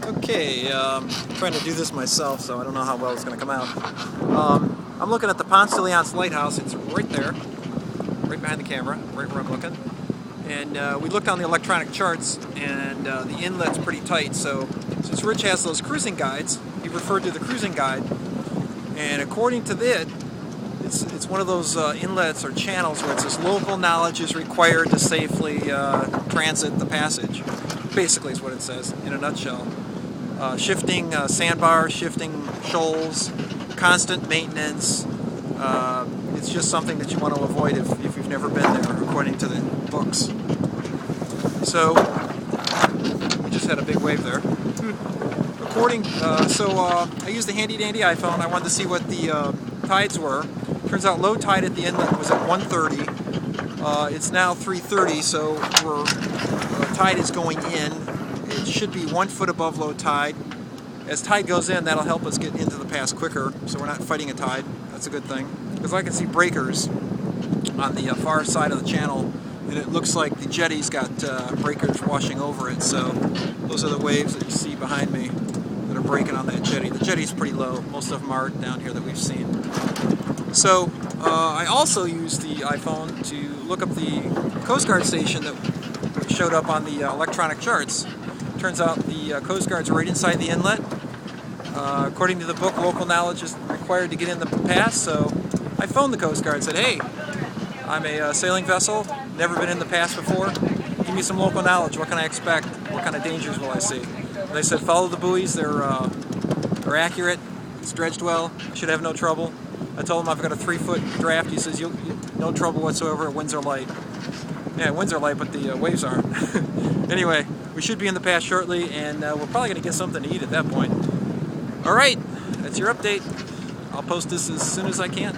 Okay, I'm trying to do this myself, so I don't know how well it's going to come out. I'm looking at the Ponce De Leon's lighthouse. It's right there, right behind the camera, right where I'm looking. And we looked on the electronic charts, and the inlet's pretty tight. So since Rich has those cruising guides, he referred to the cruising guide, and according to that, it's one of those inlets or channels where it says local knowledge is required to safely transit the passage. Basically is what it says in a nutshell. Shifting sandbars, shifting shoals, constant maintenance. It's just something that you want to avoid if you've never been there, according to the books. So, we just had a big wave there. I used the handy-dandy iPhone. I wanted to see what the tides were. Turns out low tide at the inlet was at 1:30. It's now 3:30, so tide is going in. It should be 1 foot above low tide. As tide goes in, that'll help us get into the pass quicker, so we're not fighting a tide. That's a good thing. Because I can see breakers on the far side of the channel, and it looks like the jetty's got breakers washing over it. So those are the waves that you see behind me that are breaking on that jetty. The jetty's pretty low. Most of them are down here that we've seen. So I also used the iPhone to look up the Coast Guard station that showed up on the electronic charts. Turns out the Coast Guard's right inside the inlet. According to the book, local knowledge is required to get in the pass, so I phoned the Coast Guard and said, "Hey, I'm a sailing vessel, never been in the pass before. Give me some local knowledge. What can I expect? What kind of dangers will I see?" And they said, "Follow the buoys. They're accurate. It's dredged well. Should have no trouble." I told him I've got a 3-foot draft. He says, "No trouble whatsoever. Winds are light." Yeah, winds are light, but the waves aren't. Anyway, we should be in the pass shortly, and we're probably going to get something to eat at that point. All right, that's your update. I'll post this as soon as I can.